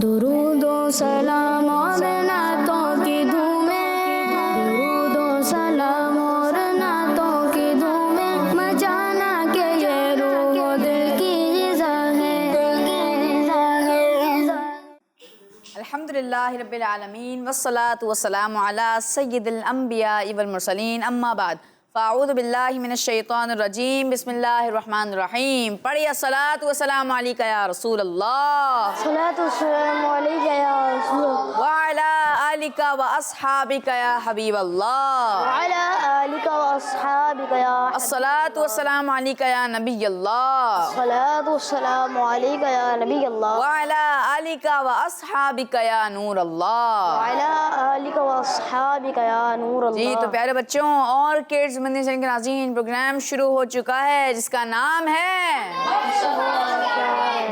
दुरूदो सलाम और नातों की धूमें, दुरूदो सलाम और नातों की धूमें, मचाना के ये रूह दिल की ग़िज़ा है। अल्हम्दुलिल्लाहि रब्बिल आलमीन वस्सलातु वस्सलामु अला सय्यिदिल अंबिया वल मुरसलीन अम्मा बाद फ़अऊज़ु बिल्लाहि मिनश शैतानिर रजीम बिस्मिल्लाहिर रहमानिर रहीम। पढ़िए अस्सलातु वस्सलामु अलैका या रसूल अल्लाह, सलातु वस्सलामु अलैका या रसूल अल्लाह, व अला आलिका व अस्हाबिका या हबीब अल्लाह, व अला आलिका व अस्हाबिका या अस्सलातु वस्सलामु अलैका या नबी अल्लाह, सलातु वस्सलामु अलैका या नबी अल्लाह, व अला आलिका व अस्हाबिका या नूर व अल्लाह। अला आलिका व अस्हाबिका या नूर जी अल्लाह। तो प्यारे बच्चों और किड्स मंदिर के नाज़रीन, प्रोग्राम शुरू हो चुका है जिसका नाम है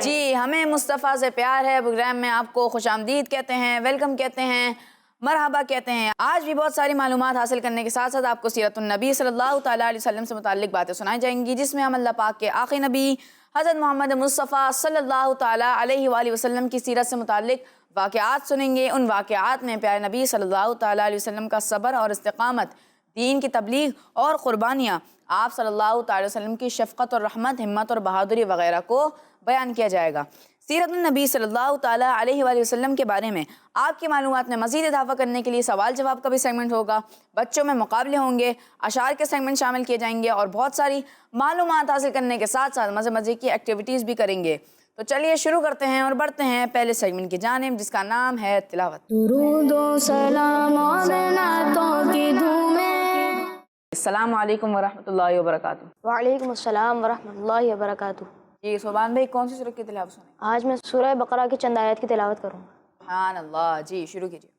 जी हमें मुस्तफ़ा से प्यार है। प्रोग्राम में आपको खुशामदीद कहते हैं, वेलकम कहते हैं, मरहबा कहते हैं। आज भी बहुत सारी मालूमात हासिल करने के साथ साथ आपको सीरतुन नबी सल्लल्लाहु तआला अलैहि वसल्लम से मुताल्लिक़ बातें सुनाई जाएंगी, जिसमें हम अल्लाह पाक के आखिरी नबी हज़रत मोहम्मद मुस्तफ़ा सल्लल्लाहु तआला अलैहि वसल्लम की सीरत से मुताल्लिक़ वाक़यात सुनेंगे। उन वाक़यात में प्यारे नबी सल्लल्लाहु तआला अलैहि वसल्लम का सब्र और इस्तिक़ामत, दीन की तबलीग और क़ुरबानियाँ, आप सल्लल्लाहु तआला अलैहि वसल्लम की शफ़क़त और रहमत, हिम्मत और बहादुरी वग़ैरह को बयान किया जाएगा। सीरत नबी सल्लल्लाहु तआला अलैहि वसल्लम के बारे में आपकी मालूमात में मज़ीद इजाफ़ा करने के लिए सवाल जवाब का भी सेगमेंट होगा, बच्चों में मुकाबले होंगे, अशार के सेगमेंट शामिल किए जाएंगे और बहुत सारी मालूमात हासिल करने के साथ साथ मज़े मज़े की एक्टिविटीज़ भी करेंगे। तो चलिए शुरू करते हैं और बढ़ते हैं पहले सेगमेंट की जानिब, जिसका नाम है तिलावत। दुरूदो सलाम और नातों की धूमें। अस्सलामु अलैकुम वरहमतुल्लाहि वबरकातुहू। वालेकुम अस्सलाम वरहमतुल्लाहि वबरकातुहू। जी सुभान भाई, कौन सी सूरत की तिलावत सुने? आज मैं सूरह बकरा की चंद आयत की तिलावत करूँगा। सुभान अल्लाह, जी शुरू कीजिए।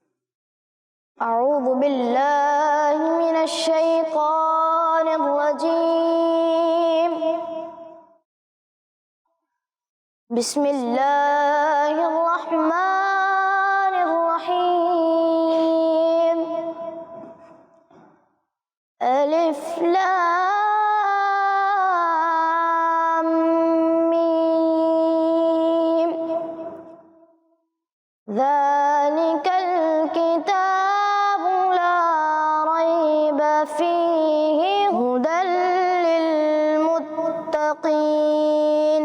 अऊज़ु बिल्लाहि मिनश शैतानिर रजीम। बिस्मिल्लाहिर रहमानिर रहीम। अलिफ लाम मीम। ज़ालिकल किताबु ला रैब फ़ीहि हुदल लिल मुत्तक़ीन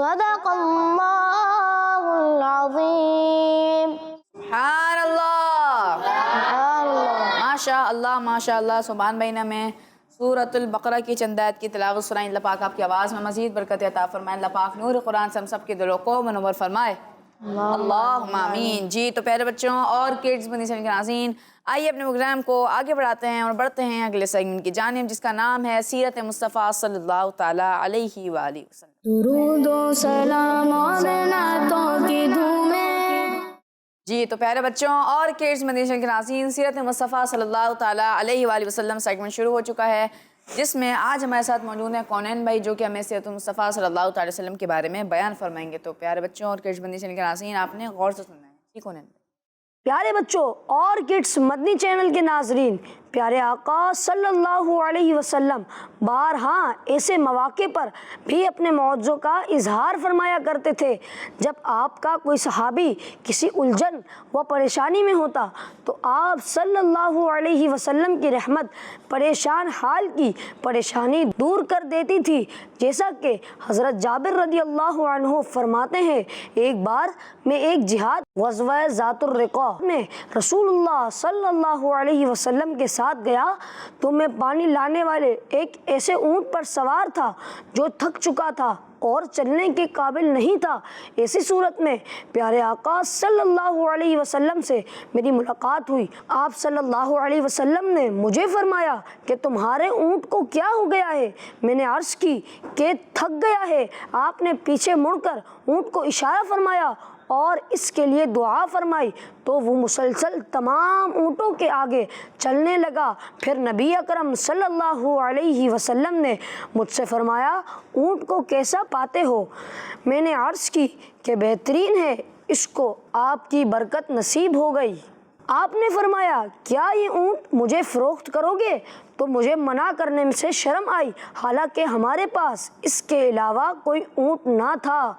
सदक़ल्लाहुल अज़ीम। सुभान अल्लाह माशा अल्लाह। सुभान भाई ने हमें सूरतुल बकरा की चंद आयत की तिलावत सुनाई। अल्लाह पाक आपकी आवाज़ में मज़ीद बरकत अता फरमाए। अल्लाह पाक नूर कुरान से हम सब के दिलों को मुनव्वर फरमाए, अल्लाहुम्मा आमीन। जी तो प्यारे बच्चों और किड्स मदनी चैनल के नाज़रीन, आइए अपने प्रोग्राम को आगे बढ़ाते हैं और बढ़ते हैं अगले सेगमेंट की जानिब, जिसका नाम है सीरत मुस्तफ़ा सल्लल्लाहु तआला अलैहि वसल्लम। दुरूद व सलाम और नातों की धूमें। जी तो प्यारे बच्चों और किड्स मदनी चैनल के नाज़रीन, सीरत मुस्तफ़ा सल्लल्लाहु तआला अलैहि वसल्लम सेगमेंट शुरू हो चुका है, जिसमें आज हमारे साथ मौजूद हैं कौनैन भाई, जो कि हमें सीरत मुस्तफ़ा सल्लल्लाहु अलैहि वसल्लम के बारे में बयान फरमाएंगे। तो प्यारे बच्चों और किड्स मदनी चैनल के नाज़रीन, आपने गौर से सुनना है। ठीक कौनैन भाई? प्यारे बच्चों और किड्स मदनी चैनल के नाजरीन, प्यारे आका सल्लल्लाहु अलैहि वसल्लम बारहा ऐसे मौके पर भी अपने मौजों का इजहार फरमाया करते थे। जब आपका कोई सहाबी किसी उलझन व परेशानी में होता तो आप सल्लल्लाहु अलैहि वसल्लम की रहमत परेशान हाल की परेशानी दूर कर देती थी। जैसा कि हज़रत जाबिर रदियल्लाहु अन्हु फरमाते हैं, एक बार मैं एक जिहाद ग़ज़वा ज़ातुर रिक़ा में रसूलुल्लाह सल्लल्लाहु अलैहि वसल्लम के साथ गया तो मैं पानी लाने वाले एक ऐसे ऊंट पर सवार था जो थक चुका था और चलने के काबिल नहीं था। ऐसी सूरत में प्यारे आका सल्लल्लाहु अलैहि वसल्लम से मेरी मुलाकात हुई। आप सल्लल्लाहु अलैहि वसल्लम ने मुझे फरमाया कि तुम्हारे ऊंट को क्या हो गया है। मैंने अर्ज़ की कि थक गया है। आपने पीछे मुड़कर ऊंट को इशारा फरमाया और इसके लिए दुआ फरमाई तो वो मुसलसल तमाम ऊँटों के आगे चलने लगा। फिर नबी अकरम सल्लल्लाहु अलैहि वसल्लम ने मुझसे फरमाया, ऊँट को कैसा पाते हो? मैंने अर्ज़ की कि बेहतरीन है, इसको आपकी बरकत नसीब हो गई। आपने फरमाया, क्या ये ऊँट मुझे फ़रोख्त करोगे? तो मुझे मना करने में से शर्म आई, हालांकि हमारे पास इसके अलावा कोई ऊँट ना था।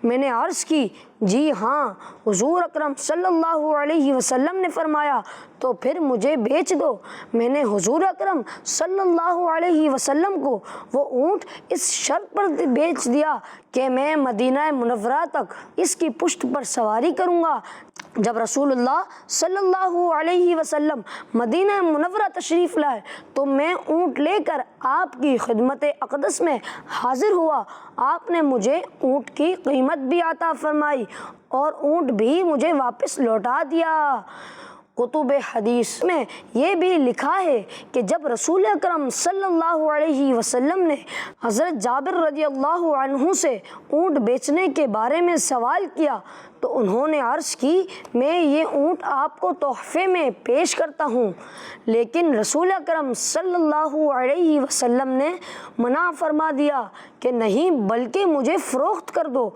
मैंने अर्ज़ की, जी हाँ। हुज़ूर अकरम सल्लल्लाहु अलैहि वसल्लम ने फरमाया, तो फिर मुझे बेच दो। मैंने हुज़ूर अकरम सल्लल्लाहु अलैहि वसल्लम को वो ऊँट इस शर्त पर बेच दिया कि मैं मदीना मुनव्वरा तक इसकी पुश्त पर सवारी करूँगा। जब रसूलुल्लाह सल्लल्लाहु अलैहि वसल्लम मदीना मुनव्वरा तशरीफ़ लाए तो मैं ऊँट लेकर आपकी खिदमत अक़दस में हाजिर हुआ। आपने मुझे ऊँट की कीमत भी अता फरमाई और ऊँट भी मुझे वापस लौटा दिया। कुतुब हदीस में ये भी लिखा है कि जब रसूल अकरम सल्लल्लाहु अलैहि वसल्लम ने हज़रत जाबिर रदियल्लाहु अन्हु से ऊँट बेचने के बारे में सवाल किया तो उन्होंने अर्ज़ की, मैं ये ऊँट आपको तोहफ़े में पेश करता हूँ। लेकिन रसूल अकरम सल्लल्लाहु अलैहि वसल्लम ने मना फरमा दिया कि नहीं, बल्कि मुझे फ़रोख्त कर दो।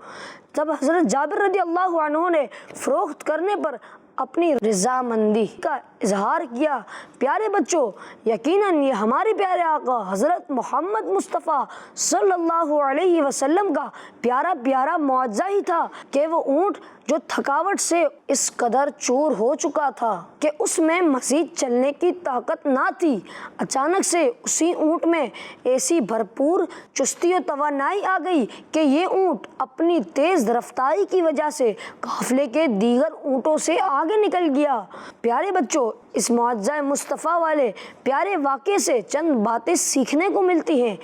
जब हज़रत जाबिर रदियल्लाहु अन्हु ने फ़रोख्त करने पर अपनी रज़ामंदी का इजहार किया। प्यारे बच्चों, यकीनन ये हमारे प्यारे आका हज़रत मोहम्मद मुस्तफ़ा सल्लल्लाहु अलैहि वसल्लम का प्यारा प्यारा मुआज़ा ही था कि वो ऊँट जो थकावट से इस कदर चूर हो चुका था कि उसमें मज़ीद चलने की ताकत ना थी, अचानक से उसी ऊँट में ऐसी भरपूर चुस्ती और तवानाई आ गई कि ये ऊँट अपनी तेज़ रफ्तारी की वजह से काफ़िले के दीगर ऊँटों से आगे निकल गया। प्यारे बच्चों, इस मुआज़ा मुस्तफ़ा वाले प्यारे वाक़े से चंद बातें सीखने को मिलती हैं।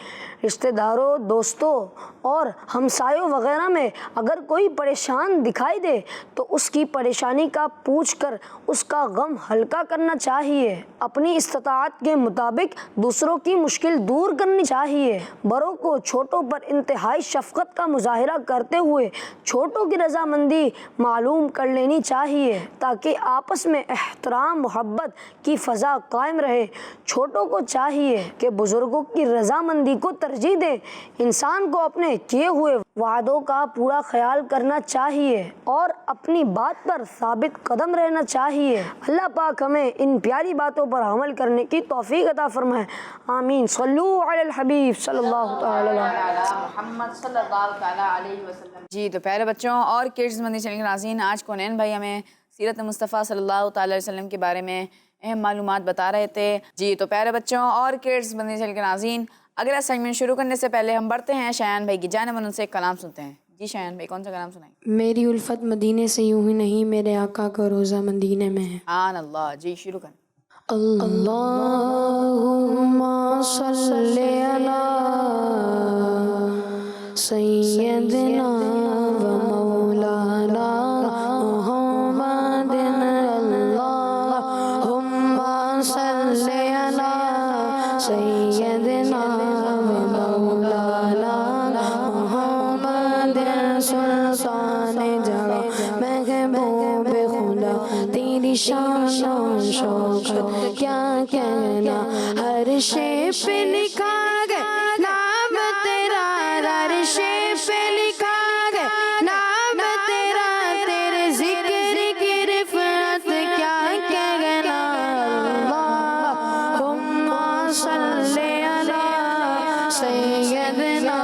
रिश्तेदारों, दोस्तों और हमसायों वगैरह में अगर कोई परेशान दिखाई दे तो उसकी परेशानी का पूछकर उसका गम हल्का करना चाहिए। अपनी इस्ताअत के मुताबिक दूसरों की मुश्किल दूर करनी चाहिए। बड़ों को छोटों पर इंतहाई शफ़क़त का मुज़ाहिरा करते हुए छोटों की रज़ामंदी मालूम कर लेनी चाहिए ताकि आपस में एहतराम मोहब्बत की फ़ज़ा कायम रहे। छोटों को चाहिए कि बुज़ुर्गों की रज़ामंदी को तरजीह दें। इंसान को अपने किए हुए वादों का पूरा ख्याल करना चाहिए और अपनी बात पर साबित कदम रहना चाहिए। अल्लाह पाक हमें इन प्यारी बातों पर अमल करने की तौफीक अता फरमाए। आमीन। सल्लु अलल हबीब सल्लल्लाहु अलैहि वसल्लम। जी तो प्यारे बच्चों और किड्स मदनी चैनल के नाज़रीन, आज कौनैन भाई हमें सीरत मुस्तफ़ा सल्लल्लाहु अलैहि वसल्लम के बारे में अहम मालूमात बता रहे थे। जी तो प्यारे बच्चों और किड्स मदनी चैनल के नाज़रीन, अगला सेगमेंट शुरू करने से पहले हम बढ़ते हैं शायान भाई की जानिब, उनसे एक कलाम सुनते हैं। जी शायन भाई कौन सा कलाम सुनाएंगे? मेरी उल्फत मदीने से यूं ही नहीं, मेरे आका का रोज़ा मदीने में है। आन अल्लाह। जी शुरू करें। अल्लाहुम्मा सल्ले अला सय्यदना व मौलाना मुहम्मदिन। अल्लाहुम्मा सल्ले अला सय्यदना व मौलाना मुहम्मदिन। सुल्ताने जहाँ महबूब खुदा, तेरी शान शौकत क्या कहना, हर शे पे लिखा गया नाम तेरा, हर शे पे लिखा गया नाम तेरा, तेरे जिक्र की रिफत क्या कहना। अल्लाहुम्मा सल्ले अला सय्यदना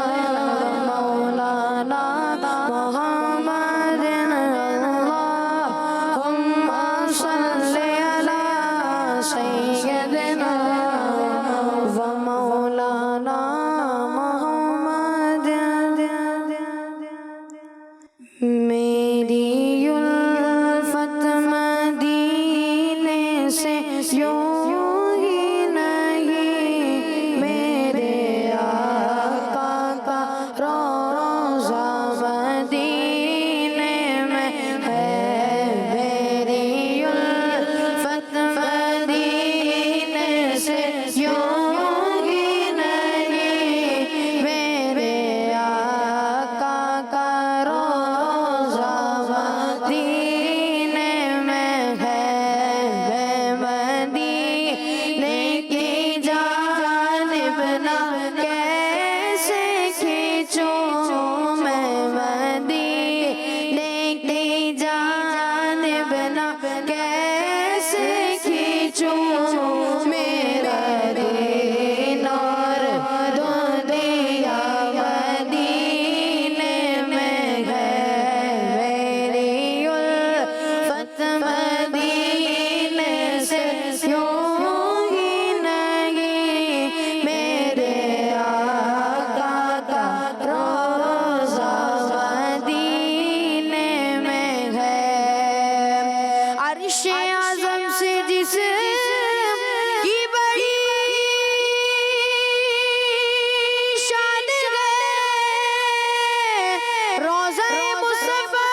मौलाना मुहम्मदिन। अल्लाहुम्मा सल्ले अला सय्यदना व मौलाना मुहम्मदिन। मेरी उल्फत मदीने से यूं ही नहीं, मेरे आका का रोज़ा मदीने में है। मेरी उल्फत मदीने से यूं ही नहीं, मेरे आका का रोज़ा मदीने में है। मदीने की जानिब ना कैसे खींचूं मैं, मदीने की जानिब ना कैसे खींचूं। मेरा दीन और दुनिया मदीने में है। मेरी उल्फत मदीने से यूं ही नहीं, मेरे आका का रोज़ा मदीने में है। अर्श आज़म से जिस की बड़ी शान है, रोज़ा मुस्तफ़ा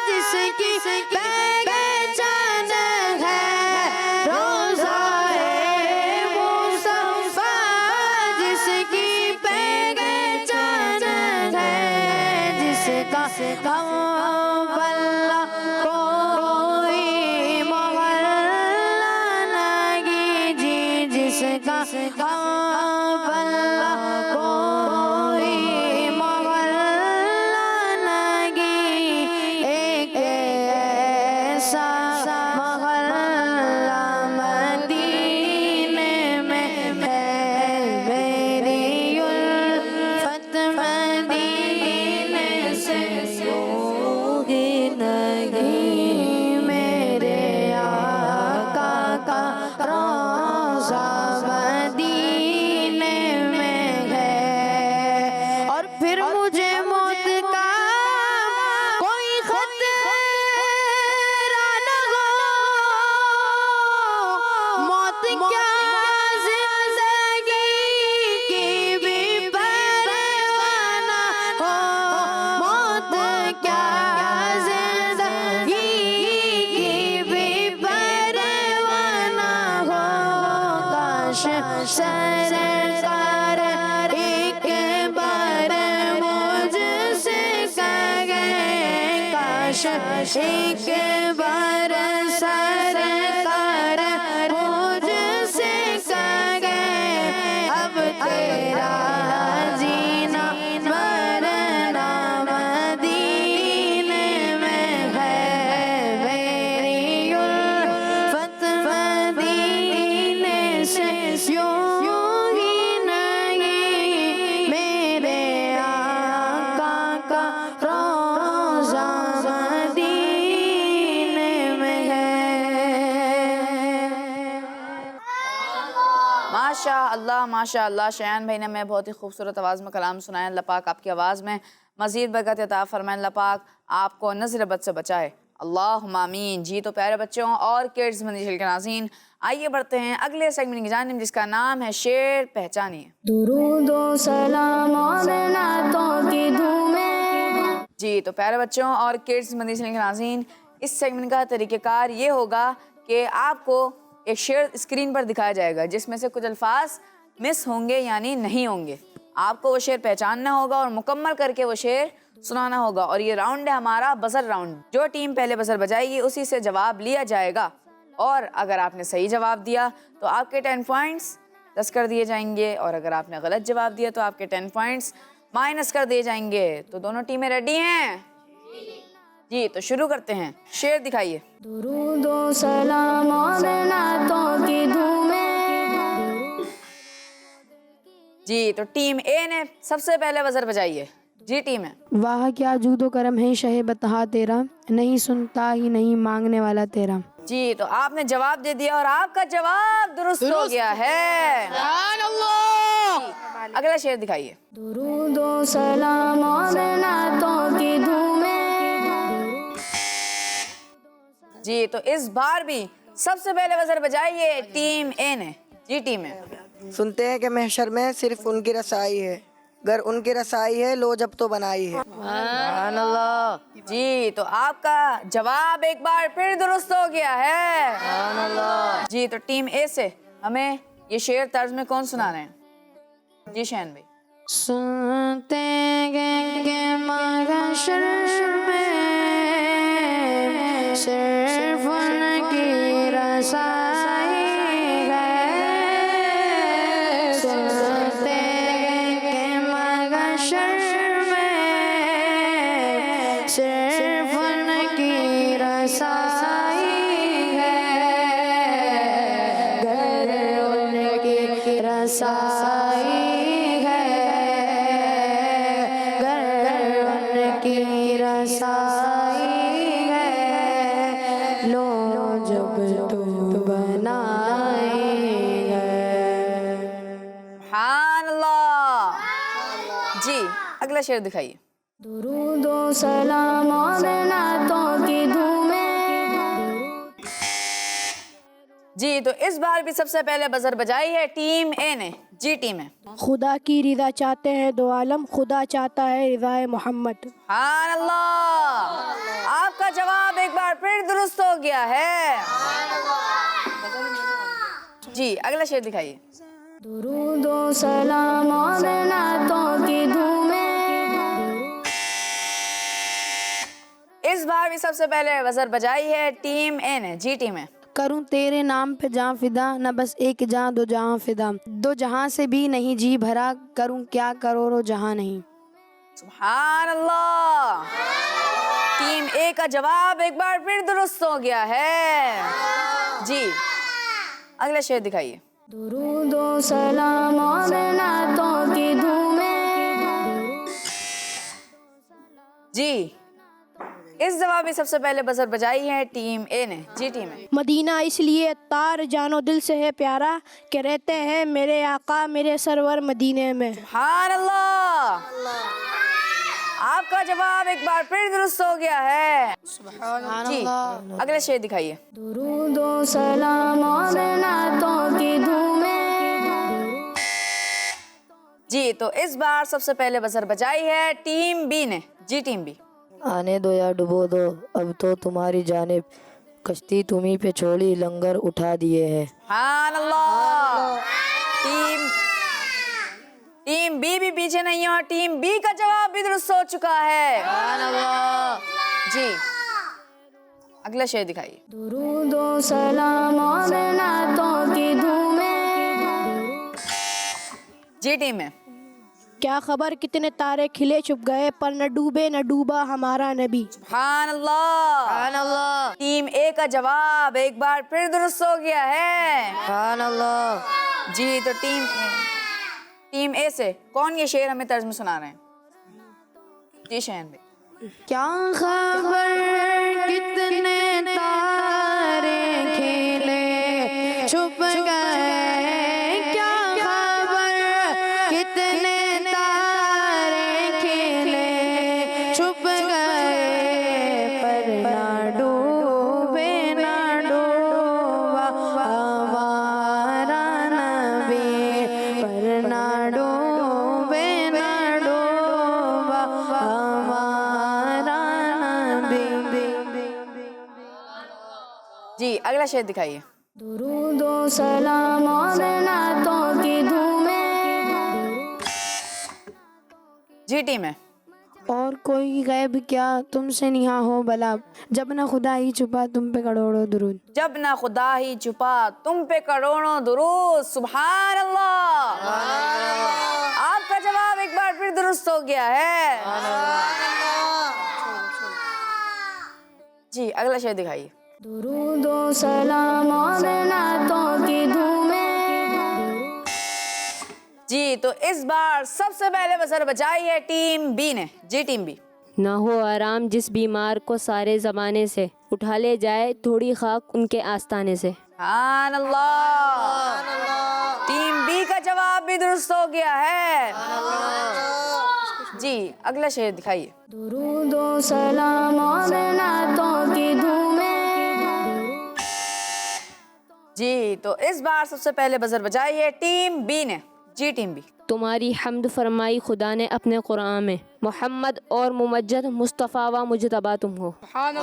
जिसकी पहचान है, रोज़ा मुस्तफ़ा जिसकी पहचान है, जिसका हम वल्ला कोई मोहल्ला नहीं जी, जिसका हम वल्ला कोई मोहल्ला नहीं। एक ऐसा मोहल्ला मदीने में है। मेरी उल्फत मदीने से यूं ही नहीं, मेरे आका का रोज़ा मदीने में है। और फिर मुझे मौत का कोई खतरा न हो, मौत क्या जिंदगी की भी परवाह न हो, मौत क्या जिंदगी की भी परवाह न हो। काश सरकार एक बार मुझसे कहे, काश एक बार सरकार मुझसे कहे, अब तेरा जीना मरना मदीने में है। मेरी उल्फत मदीने से यूं ही नहीं, मेरे आका का रोज़ा मदीने में है। माशा अल्लाह शायान भाई ने हमें बहुत ही खूबसूरत आवाज़ में कलाम सुनाया। अल्लाह पाक आपकी आवाज़ में मज़ीद बरकत अता फरमाए। अल्लाह पाक आपको नज़र बद से बचाए, अल्लाहुम्मा आमीन। जी तो प्यारे बच्चों और किड्स मदनी चैनल के नाज़रीन, आइए बढ़ते हैं अगले सेगमेंट की जानिब जिसका नाम है शेर पहचानिए। दुरूद व सलाम और नातों की धूमें। जी तो प्यारे बच्चों और किड्स मदनी चैनल के नाज़रीन, इस सेगमेंट का तरीक़ेकार ये होगा कि आपको एक शेर स्क्रीन पर दिखाया जाएगा जिसमें से कुछ अल्फाज मिस होंगे यानी नहीं होंगे। आपको वो शेर पहचानना होगा और मुकम्मल करके वो शेर सुनाना होगा। और ये राउंड है हमारा बज़र राउंड। जो टीम पहले बज़र बजाएगी उसी से जवाब लिया जाएगा और अगर आपने सही जवाब दिया तो आपके 10 पॉइंट्स प्लस कर दिए जाएंगे और अगर आपने गलत जवाब दिया तो आपके 10 पॉइंट्स माइनस कर दिए जाएंगे। तो दोनों टीमें रेडी हैं? जी तो शुरू करते हैं। शेर दिखाइए। दुरूद व सलाम और नातों की धूमें। जी तो टीम ए ने सबसे पहले बज़र बजाइए। जी टीम है। वाह क्या जूदो करम है शहे बतहा तेरा, नहीं सुनता ही नहीं मांगने वाला तेरा। जी तो आपने जवाब दे दिया और आपका जवाब दुरुस्त हो गया है। अगला शेर दिखाइए। दुरूद व सलाम और नातों की धूमें। जी तो इस बार भी सबसे पहले बज़र बजाइए टीम ए ने। जी टीम है। सुनते हैं कि महशर में सिर्फ उनकी रसाई है, गर उनकी रसाई है लो जब तो बनाई है। जी तो आपका जवाब एक बार फिर दुरुस्त हो गया है। जी तो टीम ए से हमें ये शेर तर्ज में कौन सुना रहे हैं? जी शहन भाई। सुनते हैं कि महशर में सिर्फ उनकी रसाई है। सुनते हैं कि महशर में सिर्फ उनकी रसाई है। घर उनकी रसाई है, घर उनकी रसाई है, लो जब तो बनाएंगे। सुभान अल्लाह। जी अगला शेर दिखाइए। दुरूद व सलाम और नातों की धूमें। जी तो इस बार भी सबसे पहले बज़र बजाई है टीम ए ने। जी टीम है। खुदा की रिदा चाहते हैं दो आलम, खुदा चाहता है रिज़ाए मोहम्मद। सुभान अल्लाह। आपका जवाब एक बार फिर दुरुस्त हो गया है। जी अगला शेर दिखाइए। दुरूद व सलाम और नातों की धूमें। इस बार भी सबसे पहले बज़र बजाई है टीम ए ने। जी टीम है। करूं तेरे नाम पे जान फिदा, न बस एक जान दो जहां फिदा। दो जहां से भी नहीं जी भरा, करूं क्या करोड़ों जहां नहीं। सुभान अल्लाह। टीम ए का जवाब एक बार फिर दुरुस्त हो गया है। जी अगला शेर दिखाइए। दुरूद व सलाम और नातों की धूमें। जी इस जवाब में सबसे पहले बज़र बजाई है टीम ए ने। जी टीम है। मदीना इसलिए तार जानो दिल से है प्यारा, कि रहते हैं मेरे आका मेरे सरवर मदीने में। सुभान अल्लाह। आपका जवाब एक बार फिर दुरुस्त हो गया है। जी अगला शेर दिखाइए। दुरूद व सलाम और नातों की धूमें। जी तो इस बार सबसे पहले बज़र बजाई है टीम बी ने। जी टीम बी। आने दो या डुबो दो अब तो तुम्हारी जानिब, कश्ती तुम्ही पे छोड़ी लंगर उठा दिए हैं। सुभान अल्लाह। टीम बी भी पीछे नहीं है और टीम बी का जवाब भी दुरुस्त हो चुका है। सुभान अल्लाह। जी अगला शेर दिखाइए। दुरूद व सलाम और नातों की धूमें। जी टीम है। क्या खबर कितने तारे खिले छुप गए, पर न डूबे न डूबा हमारा नबी। सुभान अल्लाह। टीम ए का जवाब एक बार फिर दुरुस्त हो गया है। सुभान अल्लाह। जी तो टीम ए से कौन ये शेर हमें तर्ज में सुना रहे हैं? जी शहन भाई। क्या खबर कितने तारे खिले छुप गए, क्या खबर कितने तारे खिले जी अगला शेर दिखाइए। दुरूदो सलाम और नातों की धूमें। जी टीम है। और कोई गैब क्या तुमसे निहा हो भला, जब ना खुदा ही छुपा तुम पे करोड़ों दुरूद। जब ना खुदा ही छुपा तुम पे करोड़ों दुरूद। सुभान अल्लाह। आपका जवाब एक बार फिर दुरुस्त हो गया है। जी अगला शेर दिखाइए। दुरूदो सलाम और नातों की धूमें। जी तो इस बार सबसे पहले बजर बजाई है टीम बी ने। जी टीम बी। ना हो आराम जिस बीमार को सारे ज़माने से, उठा ले जाए थोड़ी खाक उनके आस्ताने से। सुभान अल्लाह। टीम बी का जवाब भी दुरुस्त हो गया है। जी अगला शेर दिखाइए। दुरूदो सलाम और नातों की धूमें। जी तो इस बार सबसे पहले बजर बजाई है टीम बी ने। जी टीम बी। तुम्हारी हम्द फरमाई खुदा ने अपने कुरान में, मोहम्मद और मुमज्जद मुस्तफ़ा व मुजतबा तुम हो। सुभान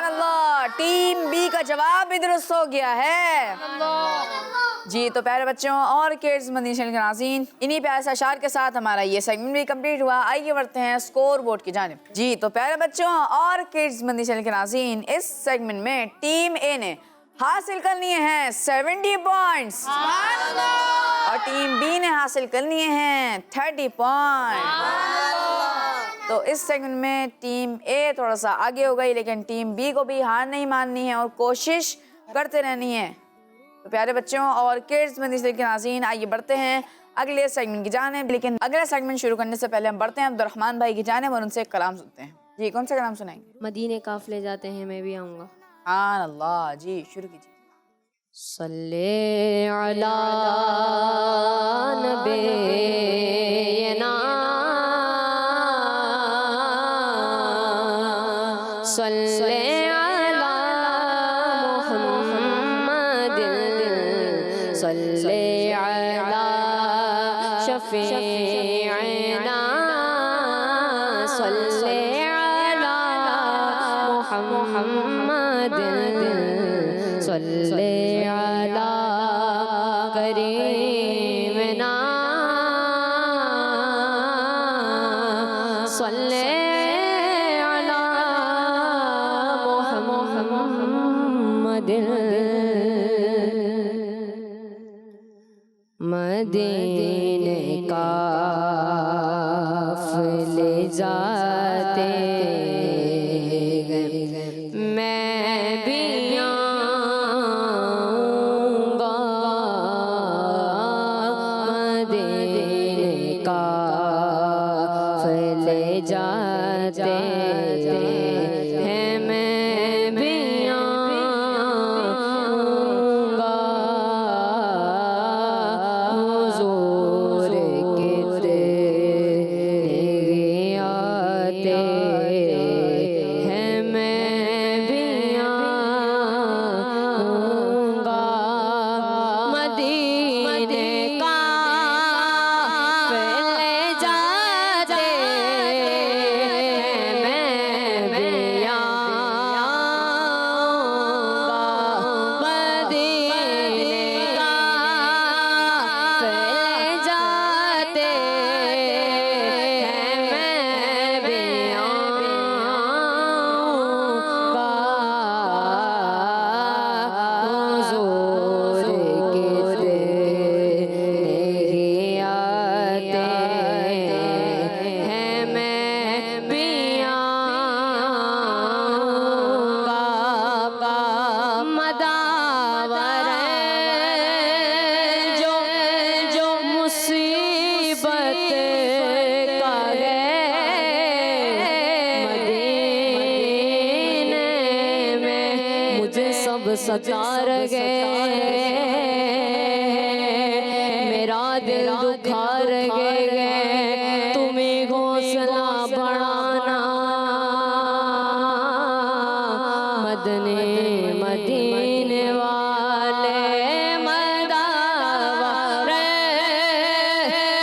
अल्लाह। टीम बी का जवाब भी दुरुस्त हो गया है। जी तो प्यारे बच्चों और किड्स मदनी चैनल के नाज़रीन, इन्हीं प्यारे से अशार के साथ हमारा ये सेगमेंट भी कंप्लीट हुआ। आइए बढ़ते हैं स्कोर बोर्ड की जानिब। जी तो प्यारे बच्चों और किड्स मदनी चैनल के नाज़रीन, इस सेगमेंट में टीम ए ने हासिल कर लिए हैं 70 पॉइंट्स और टीम बी ने हासिल कर लिए हैं 30 पॉइंट। तो इस सेगमेंट में टीम ए थोड़ा सा आगे हो गई, लेकिन टीम बी को भी हार नहीं माननी है और कोशिश करते रहनी है। तो प्यारे बच्चों और किड्स मदनी चैनल के नाज़रीन, आइए बढ़ते हैं अगले सेगमेंट की जानिब। लेकिन अगला सेगमेंट शुरू करने से पहले हम बढ़ते हैं अब्दुर्रहमान भाई की जानिब और उनसे एक कलाम सुनते हैं। जी कौन सा कलाम सुनाएंगे? मदीने काफ़िले जाते हैं मैं भी आऊँगा। सुभान अल्लाह। जी शुरू कीजिए। सल्ले अला नबीना सल्ले अला मुहम्मदिन सल्ले अला शफीअना सल्ले अला मुहम्मदिन सल्ले अला करीमना सल्ले अला मुहम्मदिन। मदीने काफ़िले जाते मैं भी आऊँगा। मदीने काफ़िले जाते हैं मैं भी आऊँगा। हुज़ूर के तेरे आते हैं मैं भी आऊँगा। मदीने काफ़िले जाते हैं मैं भी आऊँगा। मदीने काफ़िले जाते हैं मैं भी आऊँगा। हुज़ूर के तेरे आते हैं मैं भी आऊँगा। मदावर जो जो मुसीबत का मदीने में मुझे सब सता गए। मेरा दिल दुखा गए तुम्हें हौसला बढ़ाना। मदीने वाले मदावर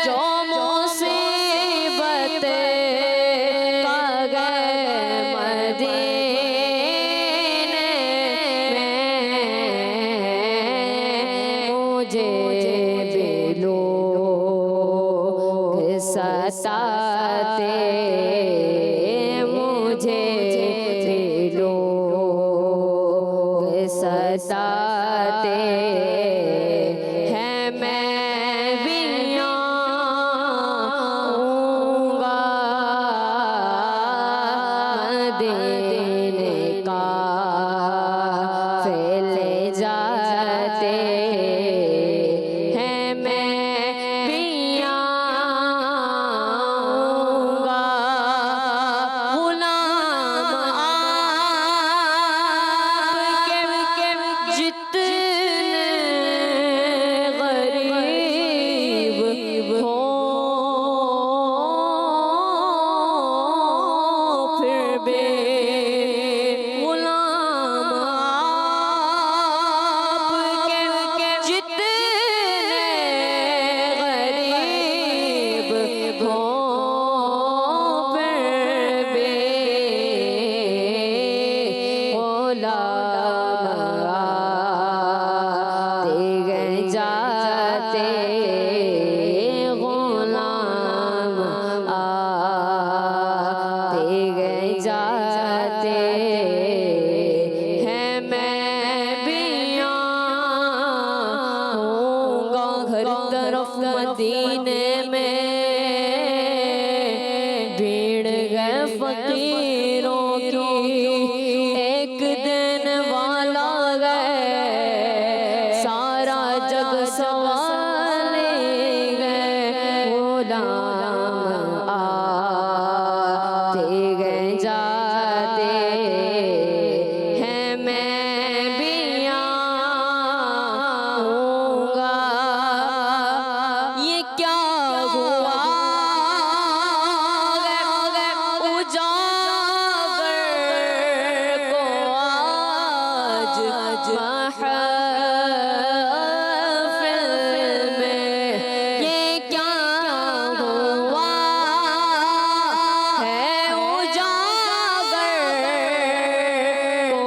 जो मुसीबत का गए मदीने में मुझे लोग सताते हैं, मैं भी आऊंगा मदीने का फैले जाते हैं, मैं भी आऊंगा गुलाम आपके जितने गरीब हो फिर भी गुलाम आपके जितने गरीब हो फिर भी गुलाम जाते गुलाम आते गए जाते हैं, मैं भी आऊंगा घर तरफ मदीने में भीड़ गए फकीरों की, एक दिन वाला गए सारा जग सवाले गए, गुलाम आते गए जाते हैं, मैं भी आऊंगा। ये क्या हुआ उजागर को आज महफिल में, ये क्या हुआ है उजागर को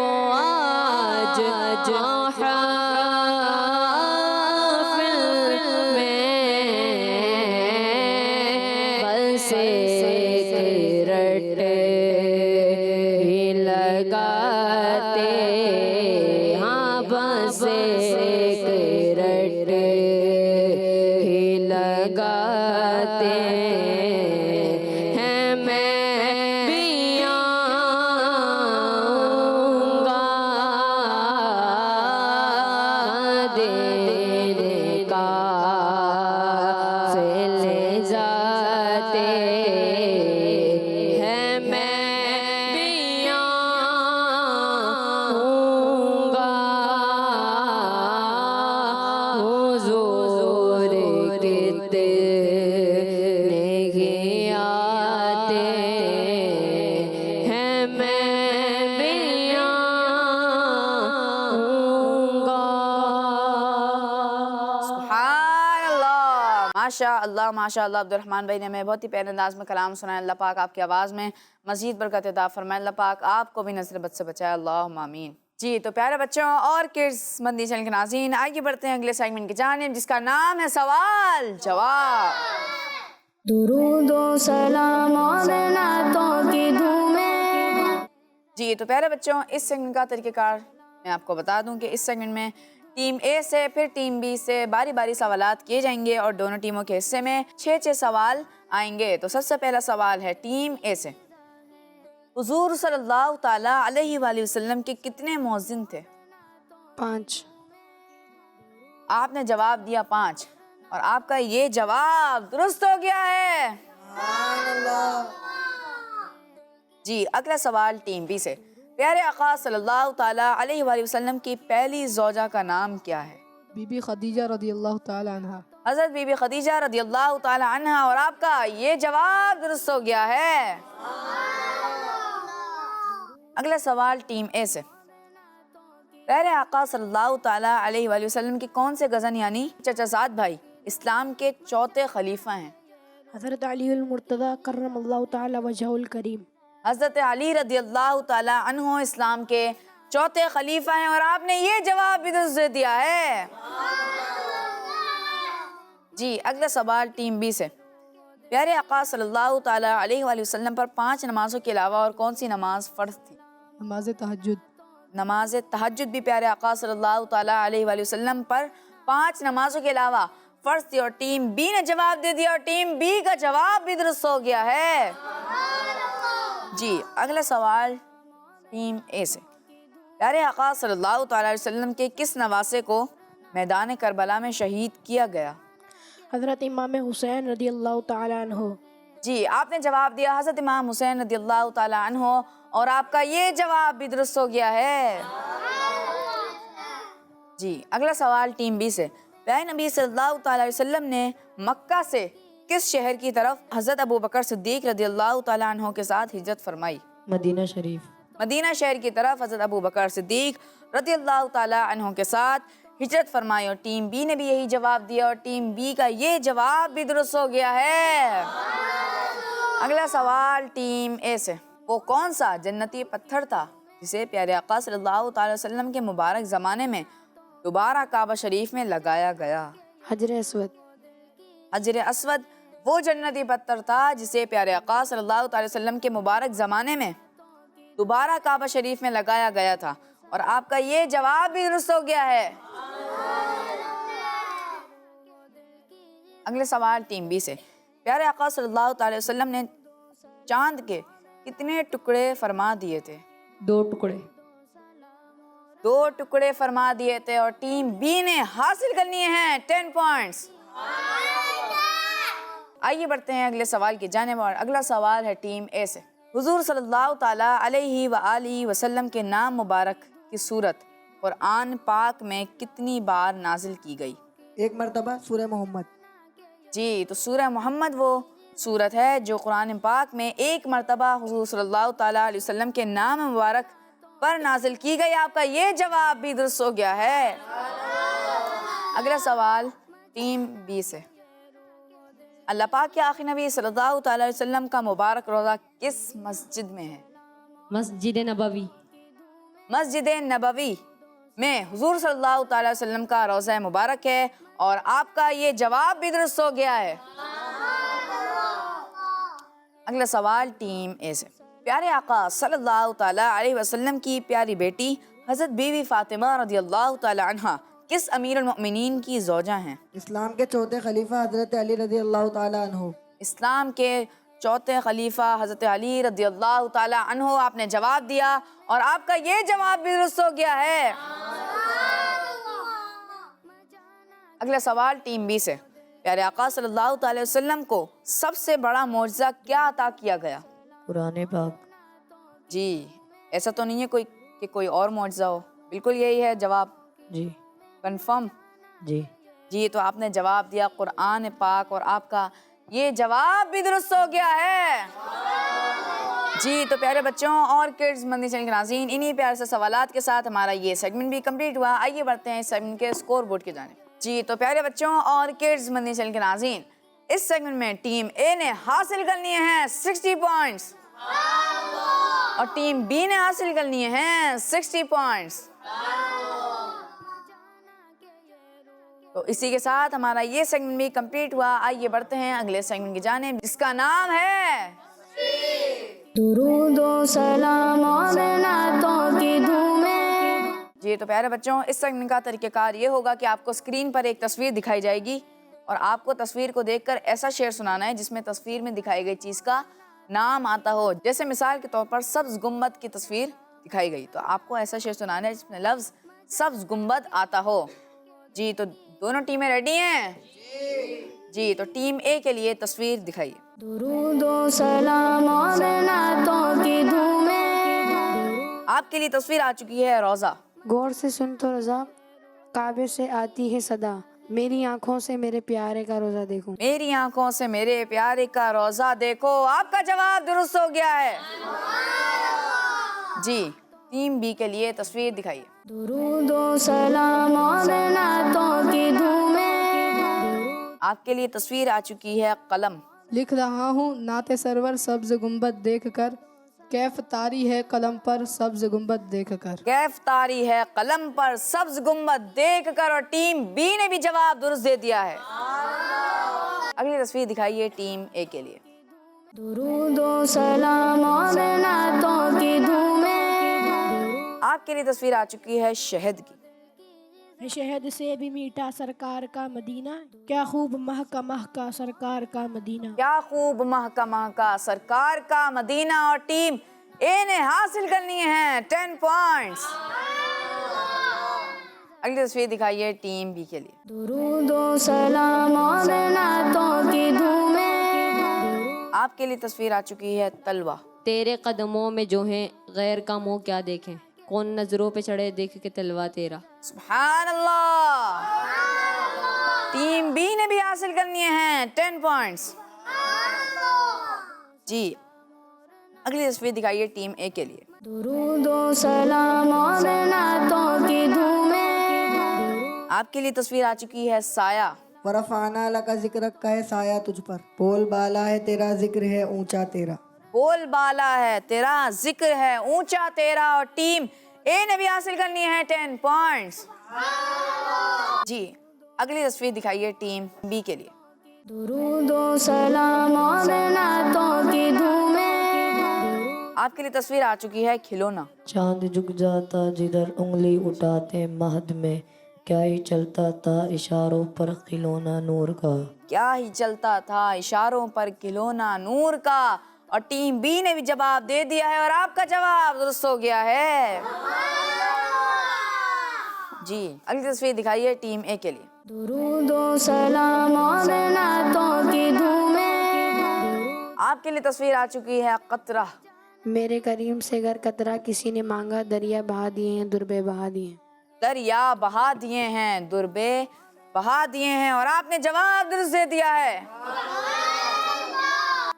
आज महफिल में, बस एक रट ही लगाते, हाँ बस एक रट ही लगाते हैं, मैं भी आऊंगा मदीने का फैले जाते हैं, मैं भी आऊंगा हुजूर कितने ही आते हैं, मैं भी आऊंगा। सुभान अल्लाह, माशा अल्लाह माशा अल्लाह। अब्दुर्रहमान भाई ने हमें बहुत ही प्यारे अंदाज में कलाम सुनाया। अल्लाह पाक आपकी आवाज़ में मज़ीद बरकत अता फरमाए। अल्लाह पाक आपको भी नज़र बद से बचाए, अल्लाहुम्मा आमीन। जी तो प्यारे बच्चों और किड्स मदनी चैनल के नाज़रीन, आगे बढ़ते हैं अगले सेगमेंट की जानिब, जिसका नाम है सवाल जवाब। दुरूदो सलाम और नातों की धूमें। जी तो प्यारे बच्चों, इस सेगमेंट का तरीक़ेकार मैं आपको बता दूं कि इस सेगमेंट में टीम ए से फिर टीम बी से बारी बारी सवालात किए जाएंगे और दोनों टीमों के हिस्से में 6 सवाल आएंगे। तो सबसे पहला सवाल है टीम ए से। हुजूर सल्लल्लाहु ताला अलैहि वसल्लम के कितने मुअज्जिन थे? 5। आपने जवाब दिया 5 और आपका ये जवाब दुरुस्त हो गया है। जी अगला सवाल टीम बी से। प्यारे आका सल्लल्लाहु ताला अलैहि वसल्लम की पहली ज़ौजा का नाम क्या है? बीबी खदीजा रदियल्लाहु ताला अन्हा। हज़रत बीबी खदीजा रदियल्लाहु ताला अन्हा, और आपका ये जवाब दुरुस्त हो गया है। अगला सवाल टीम ए से। प्यारे आका सल्लल्लाहु ताला अलैहि वसल्लम के कौन से गज़न यानी चचाज़ाद भाई इस्लाम के चौथे खलीफा हैं? हज़रत अलीउल मुर्तज़ा कर्रमल्लाहु ताला वजहुल करीम। हज़रत अली रदियल्लाहु ताला अन्हु इस्लाम के चौथे खलीफा हैं और आपने ये जवाब भी दुरुस्त दिया है। जी अगला सवाल टीम बी से। प्यारे आका सल्लल्लाहु ताला अलैहि वसल्लम पर 5 नमाजों के अलावा और कौन सी नमाज फ़र्ज़ थी? नमाज तहज्जुद। नमाज तहज्जुद भी प्यारे आका सल्लल्लाहु ताला अलैहि वसल्लम पर 5 नमाजों के अलावा फ़र्ज़ थी। और टीम बी ने जवाब दे दिया और टीम बी का जवाब भी दुरुस्त हो गया है। जी, अगला सवाल टीम ए से। प्यारे आका सल्लल्लाहु ताला अलैहि वसल्लम के किस नवासे को मैदान करबला में शहीद किया गया? हज़रत इमाम हुसैन रदियल्लाहु ताला अन्हो। जी, आपने जवाब दिया हज़रत इमाम हुसैन रदियल्लाहु ताला अन्हो और आपका ये जवाब भी दुरुस्त हो गया है। जी, अगला सवाल टीम बी से। प्यारे नबी सल्लल्लाहु ताला अलैहि वसल्लम ने मक्का से किस शहर की तरफ हज़रत अबू बकर सिद्दीक़ रदियल्लाहु ताला अन्हो के साथ हिजरत फरमाई? मदीना शरीफ। मदीना शहर की तरफ हज़रत अबू बकर सिद्दीक़ रदियल्लाहु ताला अन्हो के साथ हिजरत फरमाई। और टीम बी ने भी यही जवाब दिया और टीम बी का ये जवाब भी दुरुस्त हो गया है। अगला सवाल टीम ए से। वो कौन सा जन्नती पत्थर था जिसे प्यारे आका सल्लल्लाहु ताला अलैहि वसल्लम के मुबारक ज़माने में दोबारा काबा शरीफ में लगाया गया? हजर अस्वद। हजर अस्वद वो जन्नती पत्थर था जिसे प्यारे आका सल्लल्लाहु ताला अलैहि वसल्लम के मुबारक ज़माने में दोबारा काबा शरीफ में लगाया गया था। और आपका ये जवाब भी दुरुस्त हो गया है। अगले सवाल टीम बी से। प्यारे आका सल्लल्लाहु अलैहि वसल्लम ने चांद के कितने टुकड़े फरमा दिए थे? 2 टुकड़े। 2 टुकड़े फरमा दिए थे और टीम बी ने हासिल कर लिए हैं 10 पॉइंट्स। आइए बढ़ते हैं अगले सवाल की जानिब और अगला सवाल है टीम ए से। हुजूर सल्लल्लाहु ताला अलैहि व आलिहि वसल्लम के नाम मुबारक की सूरत कुरान पाक में कितनी बार नाजिल की गई? 1 मरतबा सूरह मोहम्मद। जी, तो सूरह मोहम्मद वो सूरत है जो कुरान पाक में 1 मरतबा हुजूर सल्लल्लाहु ताला अलैहि वसल्लम के नाम मुबारक पर नाजिल की गई। आपका ये जवाब भी दुरुस्त हो गया है। अगला सवाल टीम बी से। अल्लाह पाक के आखिरी नबी सल्लल्लाहु ताला अलैहि वसल्लम का मुबारक रोज़ा किस मस्जिद में है? मस्जिद नबवी। मस्जिद नबवी में हुजूर सल्लल्लाहु ताला अलैहि वसल्लम का रोज़ा मुबारक है और आपका ये जवाब भी दुरुस्त हो गया है। अगला सवाल टीम ए से। प्यारे आका सल्लल्लाहु ताला अलैहि वसल्लम की प्यारी बेटी हज़रत बीवी फ़ातिमा रदियल्लाहु ताला अन्हा किस अमीरुल मोमिनीन की ज़ौजा हैं? इस्लाम के चौथे खलीफा हज़रत अली रज़ियल्लाहु ताला अन्हु। इस्लाम के चौथे खलीफा हज़रत अली रदियल्लाहु ताला अन्हु। आपने जवाब दिया और आपका ये जवाब भी दुरुस्त हो गया है। अगला सवाल टीम बी से। प्यारे आका सल्लल्लाहु ताला अलैहि वसल्लम को सबसे बड़ा मौजज़ा क्या अता किया गया? कुरान पाक। जी, ऐसा तो नहीं है कि कोई और मौजज़ा हो। बिल्कुल यही है जवाब। जी। कंफर्म? जी। जी, तो आपने जवाब दिया कुरान पाक और आपका ये जवाब भी दुरुस्त हो गया है। जी, तो प्यारे बच्चों और किड्स मदनी चैनल के नाज़रीन, इन्हीं प्यारे से सवालात के साथ हमारा ये सेगमेंट भी कंप्लीट हुआ। आइए बढ़ते हैं इस सेगमेंट के स्कोर बोर्ड की जानिब। जी, तो प्यारे बच्चों और किड्स मदनी चैनल के नाज़रीन, इस सेगमेंट में टीम ए ने हासिल कर लिए हैं 60 पॉइंट्स और टीम बी ने हासिल कर लिए हैं 60 पॉइंट्स। तो इसी के साथ हमारा ये सेगमेंट भी कंप्लीट हुआ। आइए बढ़ते हैं अगले सेगमेंट की जानिब जिसका नाम है दुरूदो सलाम और नातों की धूमें। जी, तो प्यारे बच्चों इस सेगमेंट का तरीक़ाकार ये होगा कि आपको स्क्रीन पर एक तस्वीर दिखाई जाएगी और आपको तस्वीर को देखकर ऐसा शेर सुनाना है जिसमें तस्वीर में दिखाई गई चीज़ का नाम आता हो। जैसे मिसाल के तौर पर सब्ज़ गुम्बद की तस्वीर दिखाई गई तो आपको ऐसा शेर सुनाना है जिसमें लफ्ज़ सब्ज़ गुम्बद आता हो। जी, तो दोनों टीमें रेडी हैं? जी, तो टीम ए के लिए तस्वीर दिखाइए। दुरूदो सलाम और नातों की धूमें। आपके लिए तस्वीर आ चुकी है रोज़ा। गौर से सुन तो रज़ा, काबे से आती है सदा, मेरी आंखों से मेरे प्यारे का रोज़ा देखो। मेरी आंखों से मेरे प्यारे का रोज़ा देखो। आपका जवाब दुरुस्त हो गया है। जी, टीम बी के लिए तस्वीर दिखाइए। दुरूदो सलाम और नातों की धूमें। आपके लिए तस्वीर आ चुकी है कलम। लिख रहा हूँ नाते सरवर सब्ज गुम्बद देख कर, कैफ तारी है कलम पर सब्ज गुम्बद देख कर। कैफ तारी है कलम पर सब्ज गुम्बद देख कर और टीम बी ने भी जवाब दुरुस्त दे दिया है। अगली तस्वीर दिखाइए टीम ए के लिए। दुरूदो सलाम और नातों की धूमें। आपके लिए तस्वीर आ चुकी है शहद की। शहद से भी मीठा सरकार का मदीना, क्या खूब महका सरकार का मदीना। क्या खूब महका सरकार का मदीना। और टीम ए ने हासिल करनी है 10 पॉइंट्स। अगली तस्वीर दिखाइए टीम बी के लिए। दुरूदो सलाम और नातों की धूमें। आपके लिए तस्वीर आ चुकी है तलवा। तेरे कदमों में जो है गैर का मुंह क्या देखें, कौन नजरों पे चढ़े देख के तलवा तेरा। सुभान अल्लाह। टीम बी ने भी हासिल करनी है 10 पॉइंट्स। जी अगली तस्वीर दिखाइए टीम ए के लिए। दुरूदो सलाम और नातों की धूमें। आपके लिए तस्वीर आ चुकी है साया। वरफ़ाना लका जिक्र का है साया तुझ पर, बोल बाला है तेरा जिक्र है ऊंचा तेरा। बोल बाला है तेरा जिक्र है ऊंचा तेरा। और टीम ए ने भी हासिल करनी है 10 पॉइंट्स। जी अगली तस्वीर दिखाइए टीम बी के लिए। दुरूदो सलाम और नातों की धूमें। आपके लिए तस्वीर आ चुकी है खिलौना। चांद झुक जाता जिधर उंगली उठाते महद में, क्या ही चलता था इशारों पर खिलौना नूर का। क्या ही चलता था इशारों पर खिलौना नूर का। और टीम बी ने भी जवाब दे दिया है और आपका जवाब दुरुस्त हो गया है। जी अगली तस्वीर दिखाइए टीम ए के लिए। दुरूदो सलाम और नातों की धूमें। आपके लिए तस्वीर आ चुकी है कतरा। मेरे करीम से अगर कतरा किसी ने मांगा, दरिया बहा दिए हैं दुर्बे बहा दिए हैं। दरिया बहा दिए हैं दुर्बे बहा दिए हैं। और आपने जवाब दुरुस्त दे दिया है।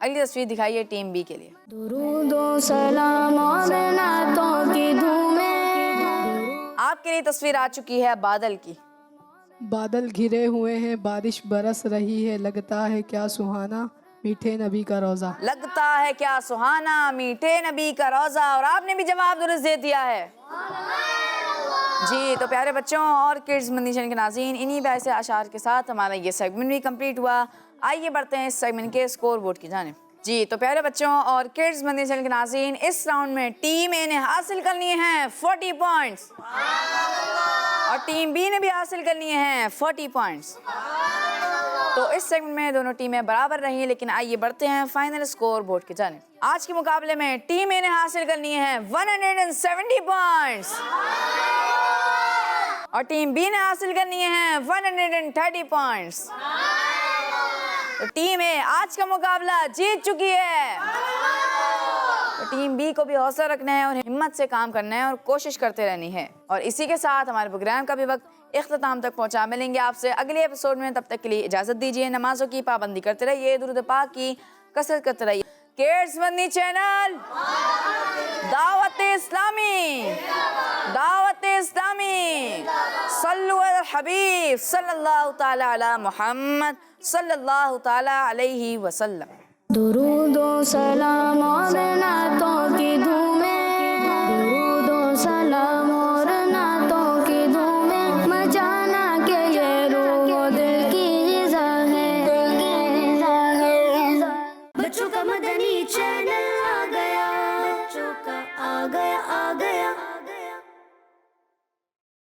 अगली तस्वीर दिखाइए टीम बी के लिए। दुरूदो सलाम और नातों की धूमें। आपके लिए तस्वीर आ चुकी है बादल की। बादल घिरे हुए हैं, बारिश बरस रही है, लगता है क्या सुहाना मीठे नबी का रोज़ा। लगता है क्या सुहाना मीठे नबी का रोज़ा। और आपने भी जवाब दुरुस्त दे दिया है। जी तो प्यारे बच्चों और किड्स मदनी चैनल के नाज़रीन, इन्हीं वैसे अशार के साथ हमारा ये सेगमेंट भी कंप्लीट हुआ। आइए बढ़ते हैं इस सेगमेंट के स्कोर बोर्ड की जानिब। जी तो प्यारे बच्चों और किड्स मदनी चैनल के नाज़रीन, इस राउंड में टीम ए ने हासिल करनी है 40 पॉइंट्स और टीम बी ने भी हासिल करनी है 40 पॉइंट्स। तो इस सेगमेंट में दोनों टीमें बराबर रही हैं। लेकिन आइए बढ़ते हैं फाइनल स्कोर बोर्ड की जानिब। आज के मुकाबले में टीम ए ने हासिल करनी है 170 पॉइंट्स और टीम बी ने हासिल करनी है 130 पॉइंट्स। तो टीम ए आज का मुकाबला जीत चुकी है। तो टीम बी को भी हौसला रखना है और हिम्मत से काम करना है और कोशिश करते रहनी है। और इसी के साथ हमारे प्रोग्राम का भी वक्त इख्तिताम तक पहुंचा। मिलेंगे आपसे अगले एपिसोड में, तब तक के लिए इजाज़त दीजिए। नमाजों की पाबंदी करते रहिए, दुरूद पाक की कसरत करते रहिए। किड्स मदनी चैनल दावत इस्लामी सल्लु अल हबीब सल्लल्लाहु ताला अला मुहम्मद सल्लल्लाहु ताला अलैहि वसल्लम। दुरूदो सलाम और